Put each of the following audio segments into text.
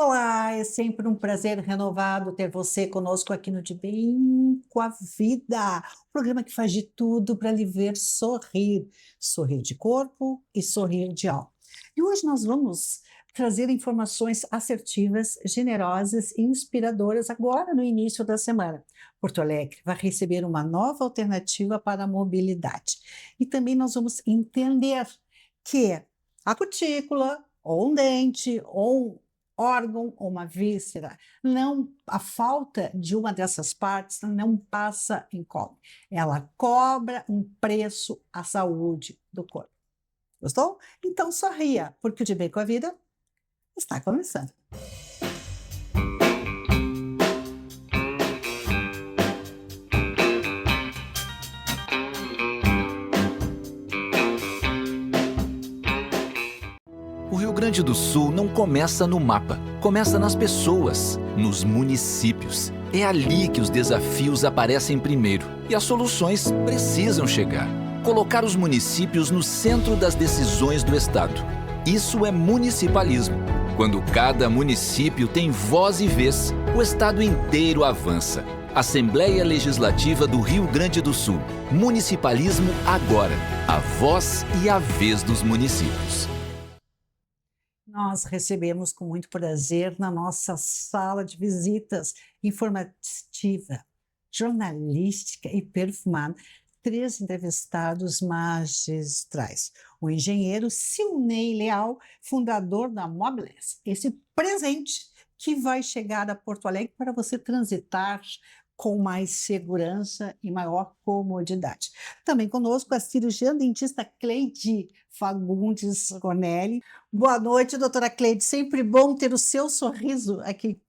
Olá, é sempre um prazer renovado ter você conosco aqui no De Bem com a Vida, o programa que faz de tudo para lhe ver sorrir, sorrir de corpo e sorrir de alma. E hoje nós vamos trazer informações assertivas, generosas e inspiradoras agora no início da semana. Porto Alegre vai receber uma nova alternativa para a mobilidade. E também nós vamos entender que a cutícula, ou um dente, ou um órgão ou uma víscera, não, a falta de uma dessas partes não passa incólume. Ela cobra um preço à saúde do corpo. Gostou? Então sorria, porque o De Bem com a Vida está começando. O Rio Grande do Sul não começa no mapa, começa nas pessoas, nos municípios. É ali que os desafios aparecem primeiro e as soluções precisam chegar. Colocar os municípios no centro das decisões do Estado. Isso é municipalismo. Quando cada município tem voz e vez, o Estado inteiro avança. Assembleia Legislativa do Rio Grande do Sul. Municipalismo agora. A voz e a vez dos municípios. Nós recebemos com muito prazer na nossa sala de visitas informativa, jornalística e perfumada, três entrevistados magistrais. O engenheiro Silnei Leal, fundador da Mobles, esse presente que vai chegar a Porto Alegre para você transitar com mais segurança e maior comodidade. Também conosco a cirurgiã dentista Cleide Fagundes Ronelli. Boa noite, doutora Cleide. Sempre bom ter o seu sorriso aqui.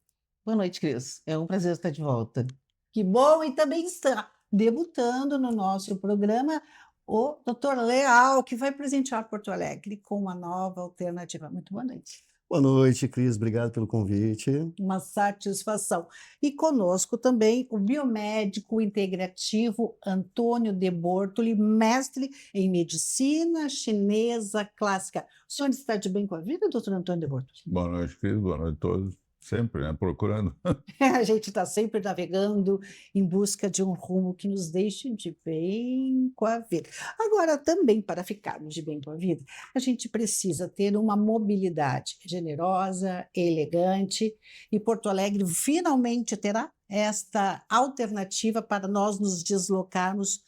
Boa noite, Cris. É um prazer estar de volta. Que bom! E também está debutando no nosso programa o doutor Leal, que vai presentear Porto Alegre com uma nova alternativa. Muito boa noite. Boa noite, Cris. Obrigado pelo convite. Uma satisfação. E conosco também o biomédico integrativo Antônio de Bortoli, mestre em medicina chinesa clássica. O senhor está de bem com a vida, doutor Antônio de Bortoli? Boa noite, Cris. Boa noite a todos. Sempre, né? Procurando. A gente está sempre navegando em busca de um rumo que nos deixe de bem com a vida. Agora, também para ficarmos de bem com a vida, a gente precisa ter uma mobilidade generosa, elegante, e Porto Alegre finalmente terá esta alternativa para nós nos deslocarmos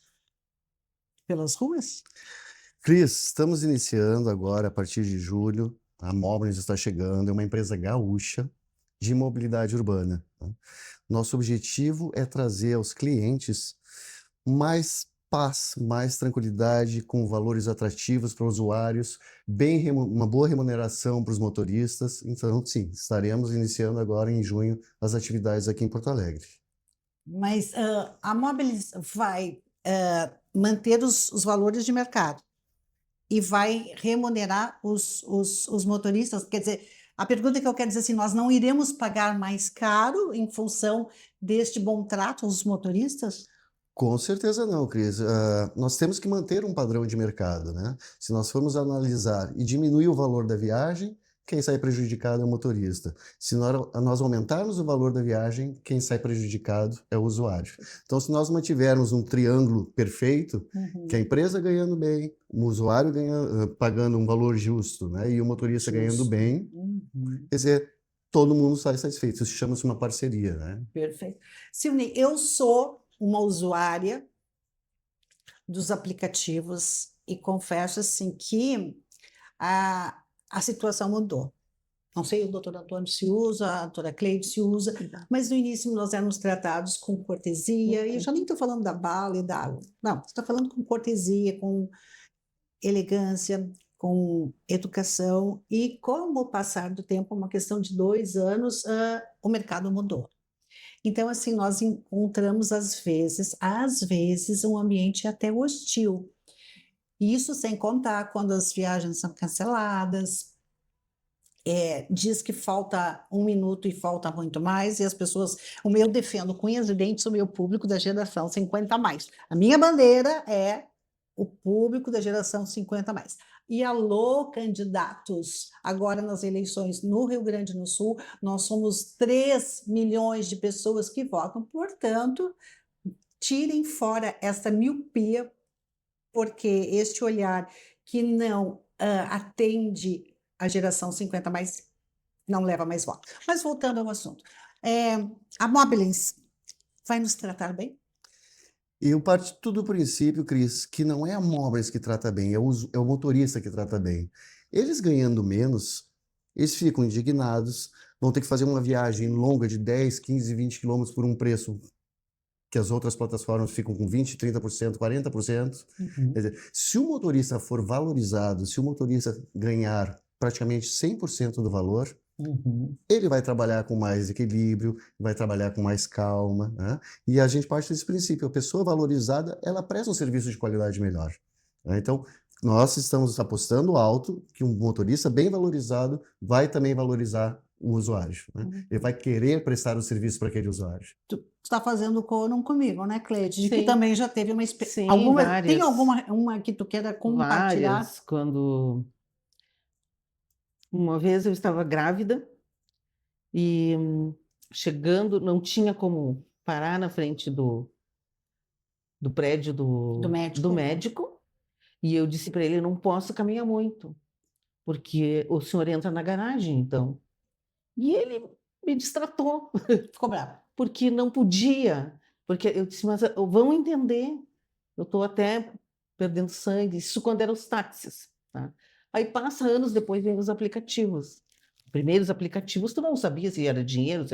pelas ruas? Cris, estamos iniciando agora, a partir de julho, a Mobles está chegando, é uma empresa gaúcha de mobilidade urbana. Nosso objetivo é trazer aos clientes mais paz, mais tranquilidade, com valores atrativos para usuários, uma boa remuneração para os motoristas. Então, sim, estaremos iniciando agora em junho as atividades aqui em Porto Alegre. Mas a Mobilis vai manter os valores de mercado e vai remunerar os motoristas, quer dizer, a pergunta que eu quero dizer assim, nós não iremos pagar mais caro em função deste bom trato aos motoristas? Com certeza não, Cris. Nós temos que manter um padrão de mercado, né? Se nós formos analisar e diminuir o valor da viagem, quem sai prejudicado é o motorista. Se nós aumentarmos o valor da viagem, quem sai prejudicado é o usuário. Então, se nós mantivermos um triângulo perfeito, que a empresa ganhando bem, o usuário pagando um valor justo, né? E o motorista ganhando bem, quer dizer, todo mundo sai satisfeito. Isso chama-se uma parceria, né? Perfeito. Silne, eu sou uma usuária dos aplicativos e confesso assim que a situação mudou. Não sei, o doutor Antônio se usa, a doutora Cleide se usa, mas no início nós éramos tratados com cortesia, e eu já nem estou falando da bala e da água. Não, você está falando com cortesia, com elegância, com educação, e com o passar do tempo, uma questão de 2 anos, o mercado mudou. Então, assim, nós encontramos, às vezes, um ambiente até hostil. Isso sem contar quando as viagens são canceladas, diz que falta 1 minuto e falta muito mais, e as pessoas, eu defendo com unhas e dentes o meu público da geração 50 mais. A minha bandeira é o público da geração 50 mais. E alô, candidatos, agora nas eleições no Rio Grande do Sul, nós somos 3 milhões de pessoas que votam, portanto, tirem fora essa miopia, porque este olhar que não atende a geração 50 mais não leva mais voto. Mas voltando ao assunto, a Mobilins vai nos tratar bem? Eu parto tudo do princípio, Cris, que não é a Mobilins que trata bem, é o motorista que trata bem. Eles ganhando menos, eles ficam indignados, vão ter que fazer uma viagem longa de 10, 15, 20 quilômetros por um preço que as outras plataformas ficam com 20%, 30%, 40%. Uhum. Quer dizer, se o motorista for valorizado, se o motorista ganhar praticamente 100% do valor, Uhum. ele vai trabalhar com mais equilíbrio, vai trabalhar com mais calma, né? E a gente parte desse princípio, a pessoa valorizada, ela presta um serviço de qualidade melhor, né? Então, nós estamos apostando alto que um motorista bem valorizado vai também valorizar o usuário, né? Ele vai querer prestar o serviço para aquele usuário. Tu está fazendo quórum comigo, né, Cleide? De que Sim. também já teve uma experiência. Sim, Tem várias. uma que tu queira compartilhar? Várias. Quando uma vez eu estava grávida e chegando, não tinha como parar na frente do prédio Do médico. do médico, e eu disse para ele, não posso caminhar muito, porque o senhor entra na garagem, então. E ele me distratou, Ficou bravo. porque não podia, porque eu disse, mas vão entender, eu estou até perdendo sangue, isso quando eram os táxis, tá? Aí passa anos depois, vem os aplicativos. Primeiros aplicativos, tu não sabia se era dinheiro,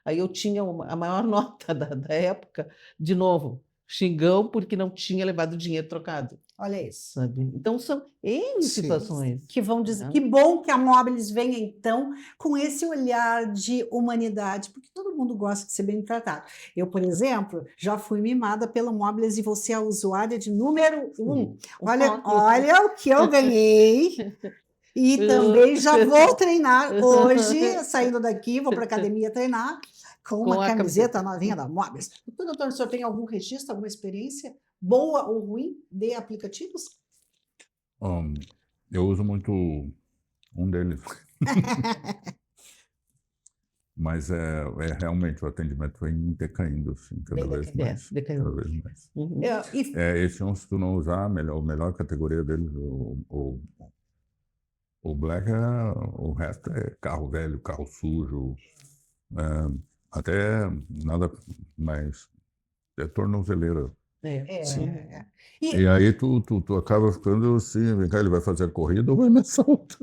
aí eu tinha a maior nota da época, de novo, xingão porque não tinha levado dinheiro trocado, Olha isso. sabe? Então são N Sim. situações. Que vão dizer, né? que bom que a Mobilins venha então com esse olhar de humanidade, porque todo mundo gosta de ser bem tratado. Eu, por exemplo, já fui mimada pela Mobilins e você é a usuária de número 1. Olha o que eu ganhei. E também já vou treinar hoje, saindo daqui, vou para a academia treinar com uma Com a camiseta novinha da Mobilins. Doutor, o senhor tem algum registro, alguma experiência boa ou ruim de aplicativos? Eu uso muito um deles. Mas realmente o atendimento vem decaindo, assim, cada Vem vez mais. decaindo. Cada vez mais. Uhum. Esse se tu não usar, a melhor categoria deles, o Black, o resto é carro velho, carro sujo, até nada mais, é tornozeleira. Sim. E aí tu acaba ficando assim, vem cá, ele vai fazer a corrida ou vai me assaltar?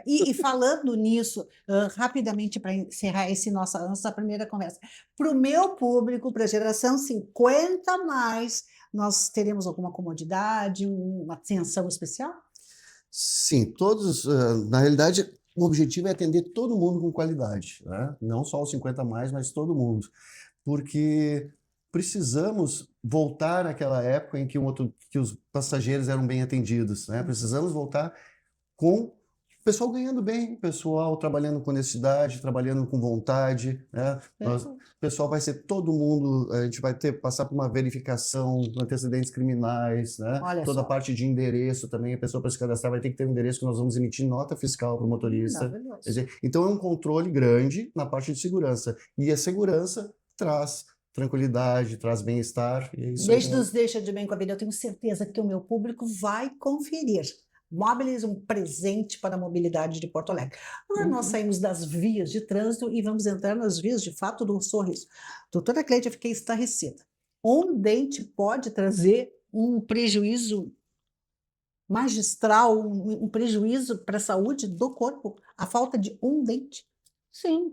E falando nisso, rapidamente para encerrar nossa primeira conversa, para o meu público, para a geração 50 mais, nós teremos alguma comodidade, uma atenção especial? Sim, todos, na realidade, o objetivo é atender todo mundo com qualidade, né? Não só os 50 mais, mas todo mundo. Porque precisamos voltar àquela época em que os passageiros eram bem atendidos, né? Precisamos voltar com o pessoal ganhando bem, o pessoal trabalhando com honestidade, trabalhando com vontade, né? O pessoal vai ser todo mundo, a gente vai passar por uma verificação de antecedentes criminais, né? Olha Toda a só. parte de endereço também, a pessoa para se cadastrar vai ter que ter um endereço que nós vamos emitir nota fiscal para o motorista. Maravilhoso. Quer dizer, então é um controle grande na parte de segurança. E a segurança traz tranquilidade, traz bem-estar. E é isso aí. Nos deixa de bem com a vida. Eu tenho certeza que o meu público vai conferir. Mobilins, um presente para a mobilidade de Porto Alegre. Agora nós saímos das vias de trânsito e vamos entrar nas vias de fato do sorriso. Doutora Cleide, eu fiquei estarrecida. Um dente pode trazer um prejuízo magistral, um prejuízo para a saúde do corpo, a falta de um dente? Sim,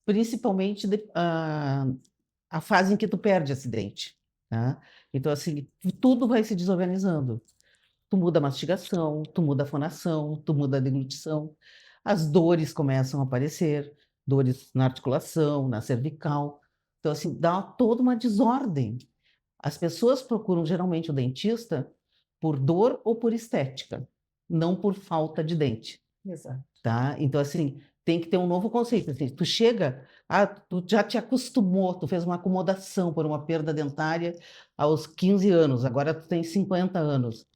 principalmente a fase em que tu perde esse dente, tá? Então, assim, tudo vai se desorganizando. Tu muda a mastigação, tu muda a fonação, tu muda a deglutição, as dores começam a aparecer, dores na articulação, na cervical. Então, assim, dá toda uma desordem. As pessoas procuram geralmente o dentista por dor ou por estética, não por falta de dente, Exato. tá? Então, assim, tem que ter um novo conceito. Assim, tu chega, tu já te acostumou, tu fez uma acomodação por uma perda dentária aos 15 anos, agora tu tem 50 anos.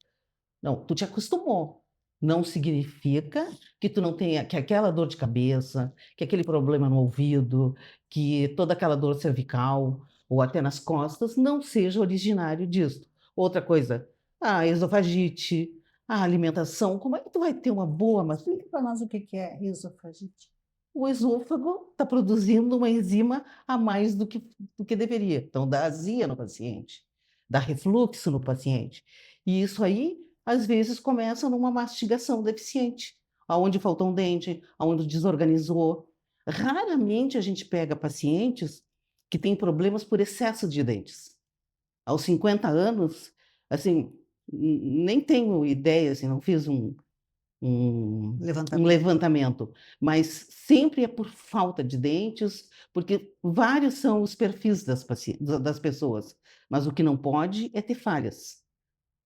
Não, tu te acostumou. Não significa que tu não tenha, que aquela dor de cabeça, que aquele problema no ouvido, que toda aquela dor cervical ou até nas costas não seja originário disso. Outra coisa, a esofagite, a alimentação, como é que tu vai ter uma boa mastigação? Explica para nós o que é esofagite. O esôfago está produzindo uma enzima a mais do que deveria. Então, dá azia no paciente, dá refluxo no paciente. E isso aí, às vezes, começa numa mastigação deficiente, aonde faltou um dente, aonde desorganizou. Raramente a gente pega pacientes que têm problemas por excesso de dentes. Aos 50 anos, assim, nem tenho ideia, assim, não fiz um Levantamento. levantamento, mas sempre é por falta de dentes, porque vários são os perfis das pessoas, mas o que não pode é ter falhas,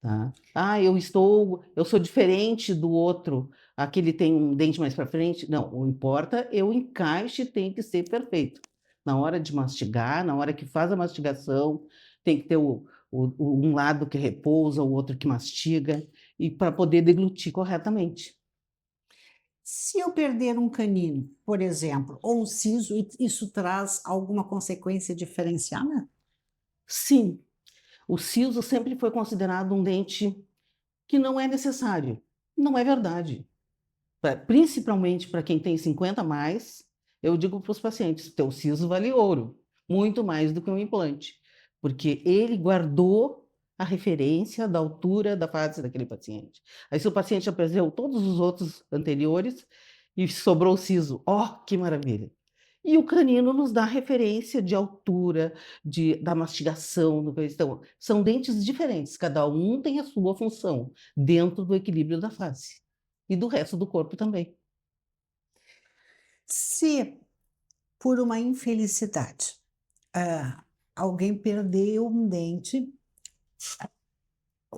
tá? Ah, eu sou diferente do outro, aquele tem um dente mais para frente. Não, o importa é o encaixe, tem que ser perfeito. Na hora de mastigar, na hora que faz a mastigação, tem que ter um lado que repousa, o outro que mastiga, e para poder deglutir corretamente. Se eu perder um canino, por exemplo, ou um siso, isso traz alguma consequência diferenciada? Sim, o siso sempre foi considerado um dente que não é necessário. Não é verdade. Principalmente para quem tem 50 a mais, eu digo para os pacientes, teu siso vale ouro, muito mais do que um implante, porque ele guardou a referência da altura da face daquele paciente. Aí se o paciente já perdeu todos os outros anteriores e sobrou o siso, que maravilha! E o canino nos dá referência de altura, da mastigação. Então, são dentes diferentes, cada um tem a sua função dentro do equilíbrio da face e do resto do corpo também. Se, por uma infelicidade, alguém perdeu um dente,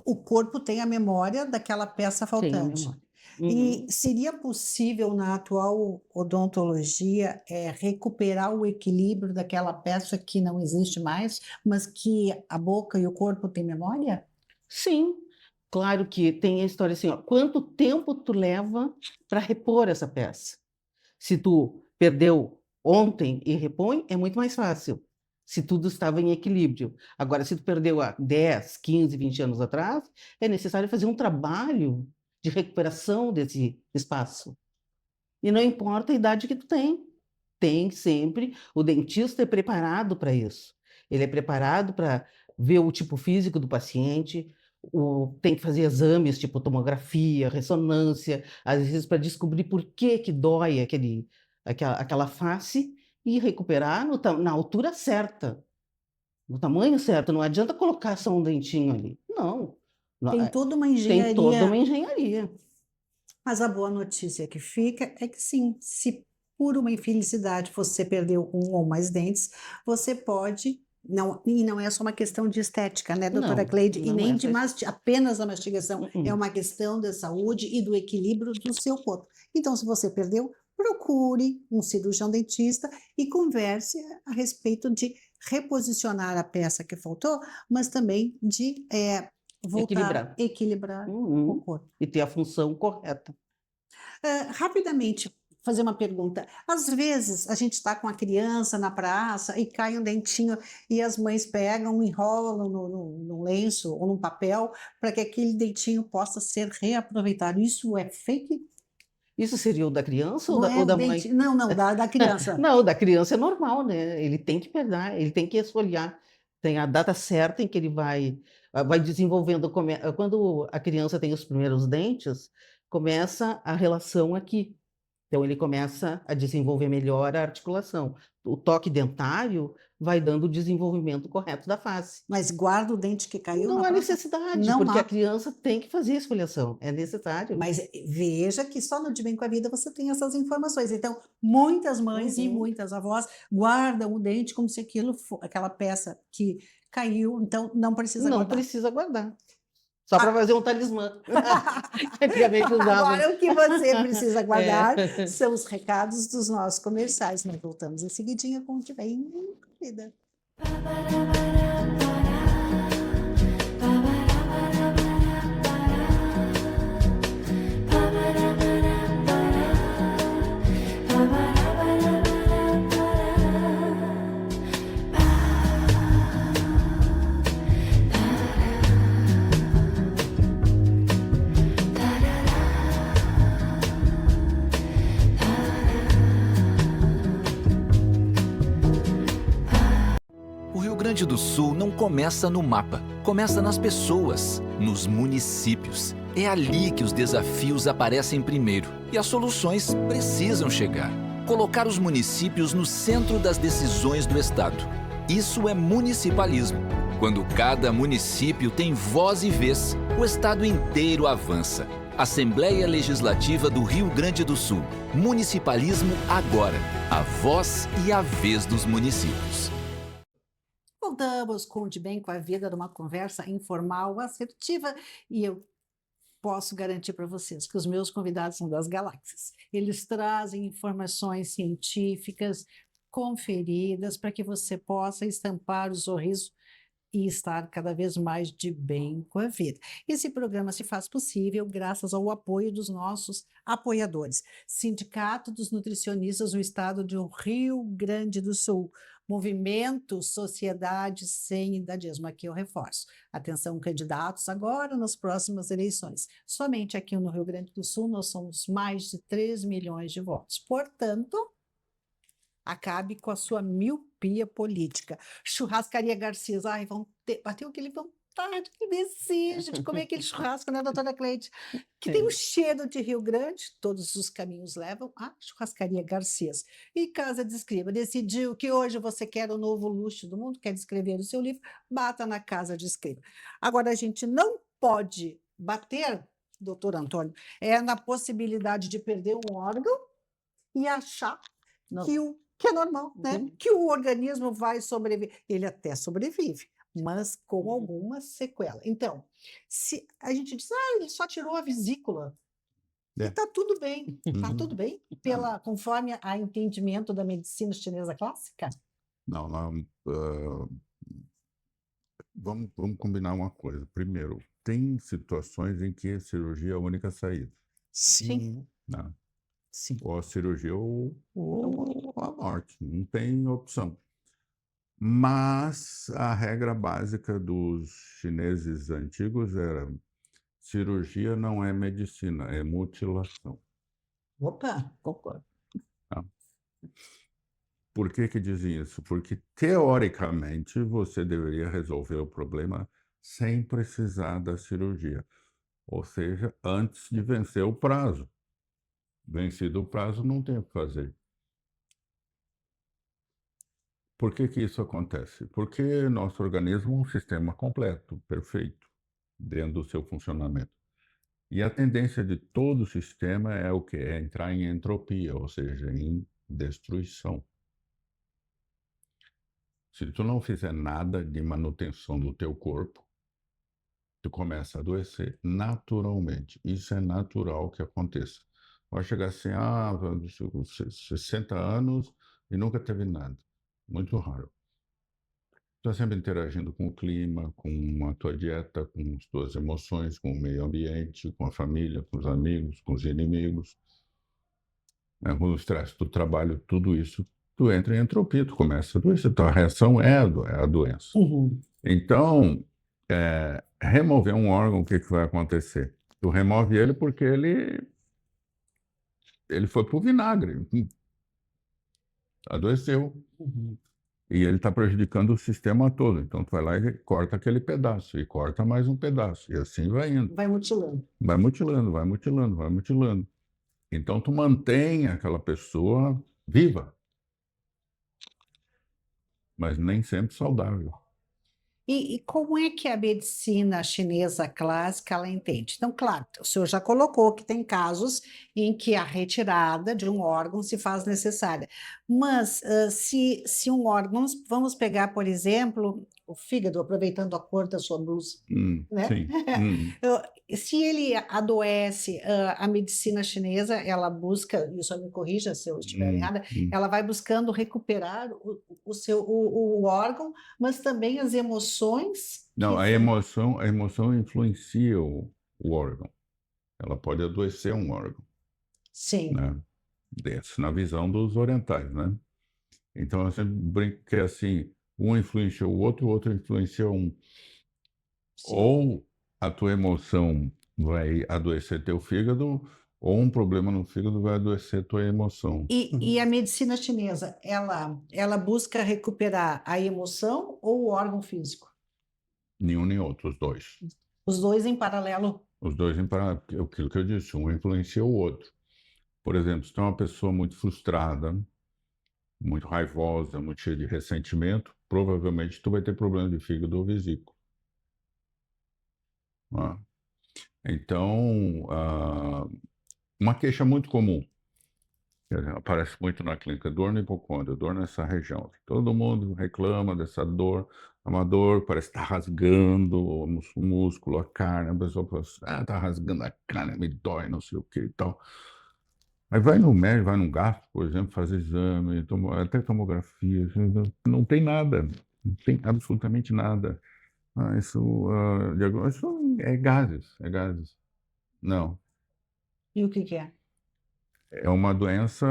o corpo tem a memória daquela peça Tem a faltante. memória. E seria possível, na atual odontologia, recuperar o equilíbrio daquela peça que não existe mais, mas que a boca e o corpo têm memória? Sim, claro que tem a história assim, quanto tempo tu leva para repor essa peça? Se tu perdeu ontem e repõe, é muito mais fácil, se tudo estava em equilíbrio. Agora, se tu perdeu há 10, 15, 20 anos atrás, é necessário fazer um trabalho de recuperação desse espaço. E não importa a idade que tu tem sempre, o dentista é preparado para isso. Ele é preparado para ver o tipo físico do paciente, tem que fazer exames tipo tomografia, ressonância, às vezes para descobrir por que dói aquela face e recuperar na altura certa, no tamanho certo. Não adianta colocar só um dentinho ali. Não. Tem toda uma Tem toda uma engenharia. engenharia. Mas a boa notícia que fica é que sim, se por uma infelicidade você perdeu um ou mais dentes, você pode, e não é só uma questão de estética, né, doutora Não, Cleide? E não nem é de só apenas a mastigação, é Uhum. uma questão da saúde e do equilíbrio do seu corpo. Então, se você perdeu, procure um cirurgião dentista e converse a respeito de reposicionar a peça que faltou, mas também de voltar Equilibrar. a equilibrar o Uhum. corpo. E ter a função correta. Rapidamente, fazer uma pergunta. Às vezes, a gente está com a criança na praça e cai um dentinho e as mães pegam, enrolam no lenço ou num papel para que aquele dentinho possa ser reaproveitado. Isso é fake? Isso seria o da criança Não é ou o da mãe? dentinho, não, da criança. Não, o da criança é normal, né? Ele tem que pegar, ele tem que esfoliar. Tem a data certa em que ele vai desenvolvendo. Quando a criança tem os primeiros dentes, começa a relação aqui. Então, ele começa a desenvolver melhor a articulação. O toque dentário vai dando o desenvolvimento correto da face. Mas guarda o dente que caiu Não na há praça? necessidade, Não porque há. a criança tem que fazer a esfoliação. É necessário. Mas veja que só no De Bem com a Vida você tem essas informações. Então, muitas mães e muitas avós guardam o dente como se aquela peça que caiu, então não precisa Não guardar. precisa guardar. Só para fazer um talismã. Antigamente usavam. Agora, o que você precisa guardar são os recados dos nossos comerciais. Nós voltamos em seguidinha com o De Bem com a Vida. Grande do Sul não começa no mapa, começa nas pessoas, nos municípios. É ali que os desafios aparecem primeiro e as soluções precisam chegar. Colocar os municípios no centro das decisões do Estado. Isso é municipalismo. Quando cada município tem voz e vez, o Estado inteiro avança. Assembleia Legislativa do Rio Grande do Sul. Municipalismo agora. A voz e a vez dos municípios. Voltamos com o De Bem com a Vida, numa conversa informal, assertiva, e eu posso garantir para vocês que os meus convidados são das galáxias. Eles trazem informações científicas conferidas para que você possa estampar o sorriso e estar cada vez mais de bem com a vida. Esse programa se faz possível graças ao apoio dos nossos apoiadores. Sindicato dos Nutricionistas do Estado do Rio Grande do Sul. Movimento Sociedade Sem Idadismo. Aqui eu reforço. Atenção, candidatos, agora nas próximas eleições. Somente aqui no Rio Grande do Sul nós somos mais de 3 milhões de votos. Portanto, acabe com a sua miopia política. Churrascaria Garcias, ai, bateu aquele vontade, que desejo de comer aquele churrasco, né, doutora Cleide? Que tem um cheiro de Rio Grande, todos os caminhos levam à Churrascaria Garcias. E Casa de Escriba, decidiu que hoje você quer o novo luxo do mundo, quer escrever o seu livro, bata na Casa de Escriba. Agora, a gente não pode bater, doutor Antônio, na possibilidade de perder um órgão e achar que é normal, né? Que o organismo vai sobreviver. Ele até sobrevive, mas com alguma sequela. Então, se a gente diz, ele só tirou a vesícula, e está tudo bem, está tudo bem, conforme a entendimento da medicina chinesa clássica? Não, vamos combinar uma coisa. Primeiro, tem situações em que a cirurgia é a única saída. Sim. Né? Sim. Ou a cirurgia ou a morte, não tem opção. Mas a regra básica dos chineses antigos era: cirurgia não é medicina, é mutilação. Opa, concordo. Tá? Por que dizem isso? Porque, teoricamente, você deveria resolver o problema sem precisar da cirurgia. Ou seja, antes de vencer o prazo. Vencido o prazo, não tem o que fazer. Por que isso acontece? Porque nosso organismo é um sistema completo, perfeito, dentro do seu funcionamento. E a tendência de todo o sistema é o quê? É entrar em entropia, ou seja, em destruição. Se tu não fizer nada de manutenção do teu corpo, tu começa a adoecer naturalmente. Isso é natural que aconteça. Vai chegar assim, 60 anos e nunca teve nada. Muito raro. Está sempre interagindo com o clima, com a tua dieta, com as tuas emoções, com o meio ambiente, com a família, com os amigos, com os inimigos, né? Com o estresse do trabalho, tudo isso, tu entra em entropia, tu começa a adoecer. Tua reação é a doença. Uhum. Então, remover um órgão, o que vai acontecer? Tu remove ele porque ele foi pro vinagre, adoeceu. Uhum. E ele está prejudicando o sistema todo. Então, tu vai lá e corta aquele pedaço, e corta mais um pedaço, e assim vai indo. Vai mutilando. Vai mutilando, vai mutilando, vai mutilando. Então, tu mantém aquela pessoa viva, mas nem sempre saudável. E como é que a medicina chinesa clássica ela entende? Então, claro, o senhor já colocou que tem casos em que a retirada de um órgão se faz necessária. Mas se um órgão, vamos pegar, por exemplo, o fígado, aproveitando a cor da sua blusa, né? Sim. Se ele adoece, a medicina chinesa, ela busca, e o senhor me corrija se eu estiver errada, ela vai buscando recuperar o órgão, mas também as emoções. Não, a emoção influencia o órgão. Ela pode adoecer um órgão. Sim. Né? Na visão dos orientais, né? Então, eu sempre brinco que é assim, um influencia o outro influencia um. Sim. Ou a tua emoção vai adoecer teu fígado, Ou um problema no fígado vai adoecer a tua emoção. E a medicina chinesa, ela busca recuperar a emoção ou o órgão físico? Nenhum nem outro, os dois. Os dois em paralelo. Os dois em paralelo, aquilo que eu disse, um influencia o outro. Por exemplo, se tu é uma pessoa muito frustrada, muito raivosa, muito cheia de ressentimento, provavelmente tu vai ter problema de fígado ou vesícula. Ah. Então, uma queixa muito comum, que aparece muito na clínica, dor no hipocôndrio, dor nessa região. Todo mundo reclama dessa dor, é uma dor, parece que está rasgando o músculo, a carne, a pessoa fala assim, está rasgando a carne, me dói, não sei o que e tal. Aí vai no médico, vai no gastro, por exemplo, fazer exame, até tomografia, não tem nada, não tem absolutamente nada. Isso é gases, é gases. Não, E o que é? é uma doença,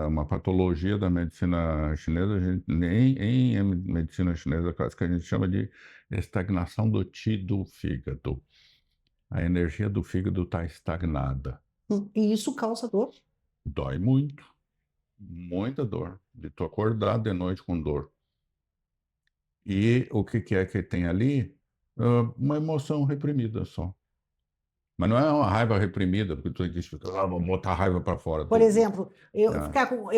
uma patologia da medicina chinesa, em medicina chinesa clássica a gente chama de estagnação do qi do fígado. A energia do fígado está estagnada. E isso causa dor? Dói muito, muita dor, de tu acordar de noite com dor. E o que é que tem ali? Uma emoção reprimida só. Mas não é uma raiva reprimida, porque tu diz, vou botar a raiva para fora. Por exemplo, eu Ah.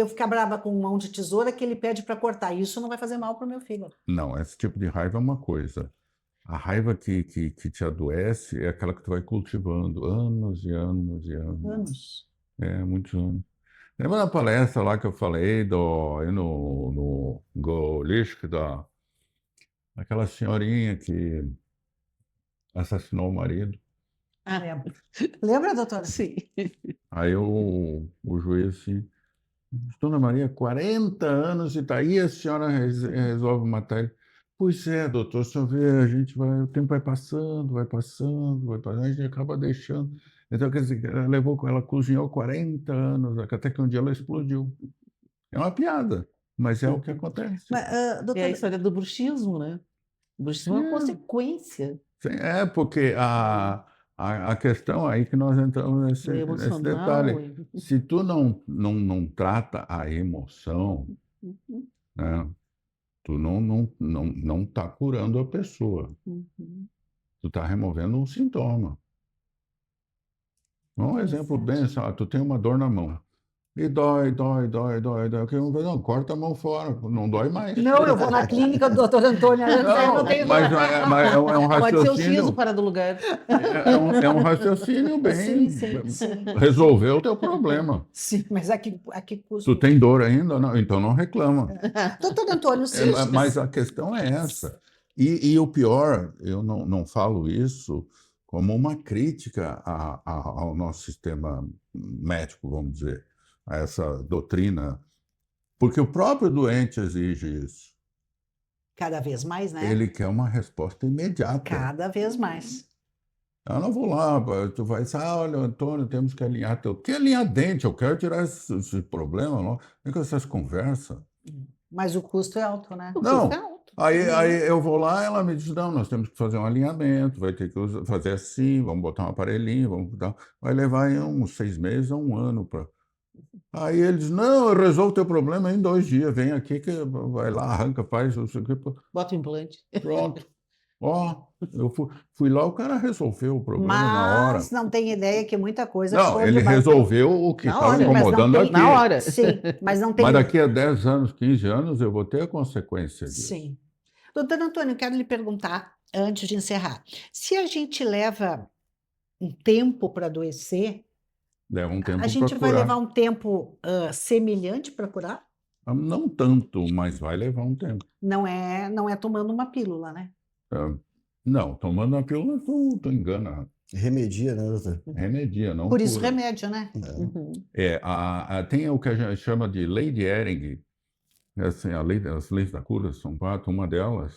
ficar brava com mão de tesoura que ele pede para cortar. Isso não vai fazer mal para o meu fígado. Não, esse tipo de raiva é uma coisa. A raiva que te adoece é aquela que tu vai cultivando anos e anos e anos. Anos. Muitos anos. Lembra da palestra lá que eu falei no Golish, daquela senhorinha que assassinou o marido? Lembra? Lembra, doutora? Sim. Aí o juiz assim, Dona Maria, 40 anos e está aí, a senhora resolve matar ele. Pois é, doutor, o senhor vê, o tempo vai passando, a gente acaba deixando. Então, quer dizer, ela cozinhou 40 anos, até que um dia ela explodiu. É uma piada, mas é o que acontece. Mas, É a doutora, história do bruxismo, né? O bruxismo é uma consequência Sim, porque a questão aí que nós entramos nesse emocional. detalhe. Se tu não trata a emoção, Uhum, né, tu não está curando a pessoa. uhum. Tu está removendo um sintoma. Um exemplo bem assim, tu tem uma dor na mão. E dói. Não, corta a mão fora, não dói mais. não, eu vou na clínica do doutor Antônio, eu não tenho mas dor. é um Pode ser o siso raciocínio. fora do lugar. É um raciocínio bem. Sim. Resolveu o teu problema. Sim, mas a que custo? Tu tem dor ainda? Não, então não reclama. Doutor Antônio, Mas a questão é essa. E o pior, eu não falo isso como uma crítica ao nosso sistema médico, vamos dizer, a essa doutrina, porque o próprio doente exige isso. cada vez mais, né? Ele quer uma resposta imediata. Cada vez mais. Eu não vou lá, tu vai dizer, olha, Antônio, temos que alinhar que alinhar dente? Eu quero tirar esse problema, não. Vem com essas conversas. Mas o custo é alto, né? Não. Custo é alto. Aí eu vou lá, ela me diz, não, nós temos que fazer um alinhamento, vai ter que fazer assim, vamos botar um aparelhinho, vai levar aí uns 6 meses a 1 ano para. Aí ele diz, não, eu resolvo o teu problema em 2 dias, vem aqui que vai lá, arranca, faz, não sei o que, Bota o implante. pronto. Ó, eu fui lá, o cara resolveu o problema na hora. Mas não tem ideia que muita coisa Não, pode ele bater. resolveu o que Na estava hora, mas não incomodando tem- aqui. Na hora. Sim, mas não tem. Mas daqui a 10 anos, 15 anos, eu vou ter a consequência disso. Sim. Doutor Antônio, eu quero lhe perguntar, antes de encerrar, se a gente leva um tempo para adoecer, Leva um tempo a gente para vai curar. levar um tempo semelhante para curar? Não tanto, mas vai levar um tempo. Não é tomando uma pílula, né? Não, tomando a pílula, tu engana. Remedia, né, doutor? Remedia, não Por isso cura. remédio, né? Uhum. Tem o que a gente chama de lei de Ehring, assim, as leis da cura são 4, uma delas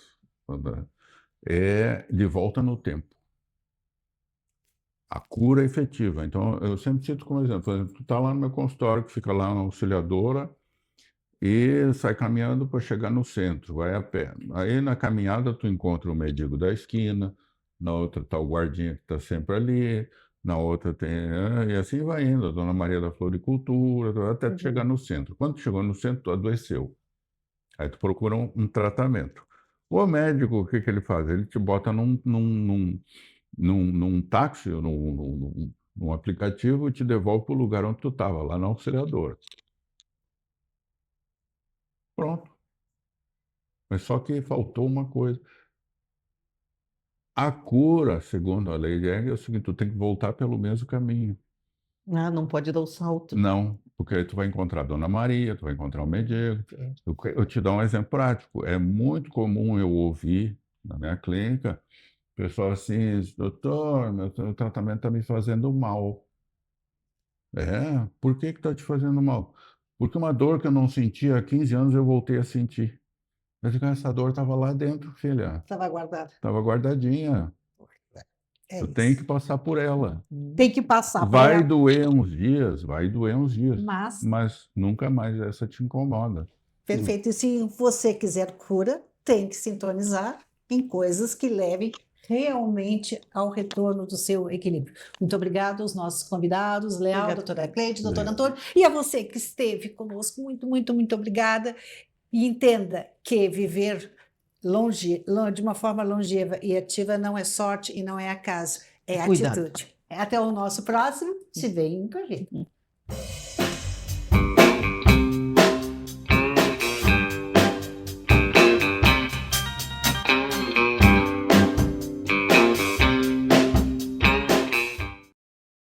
é de volta no tempo. A cura efetiva. Então, eu sempre cito como exemplo, por exemplo, tu está lá no meu consultório, que fica lá na Auxiliadora, e sai caminhando para chegar no centro, vai a pé. Aí, na caminhada, tu encontra o mendigo da esquina, na outra está o guardinha que está sempre ali, na outra tem, e assim vai indo, a Dona Maria da Floricultura, até tu chegar no centro. Quando tu chegou no centro, tu adoeceu. Aí tu procura um tratamento. O médico, o que que ele faz? Ele te bota num táxi, num aplicativo e te devolve para o lugar onde tu estava, lá na auxiliadora. Pronto. Mas só que faltou uma coisa. A cura, segundo a lei de Hegel, é o seguinte, tu tem que voltar pelo mesmo caminho. Ah, não pode dar o salto. Não, porque aí tu vai encontrar a Dona Maria, tu vai encontrar o mendigo. Eu te dou um exemplo prático. É muito comum eu ouvir na minha clínica, o pessoal assim, doutor, meu tratamento está me fazendo mal. Por que está te fazendo mal? Porque uma dor que eu não sentia há 15 anos eu voltei a sentir. Eu digo, essa dor estava lá dentro, filha. Estava guardado. Estava guardadinha. É Tu tem isso. que passar por ela. Tem que passar por Vai ela. doer uns dias, vai doer uns dias. Mas, Mas nunca mais essa te incomoda. perfeito. E se você quiser cura, tem que sintonizar em coisas que levem realmente ao retorno do seu equilíbrio. Muito obrigada aos nossos convidados, Leal, Obrigada. doutora Cleide, doutor Obrigado. Antônio, e a você que esteve conosco. Muito, muito, muito obrigada. E entenda que viver de uma forma longeva e ativa não é sorte e não é acaso, é Cuidado. atitude. Até o nosso próximo. Se bem com a gente.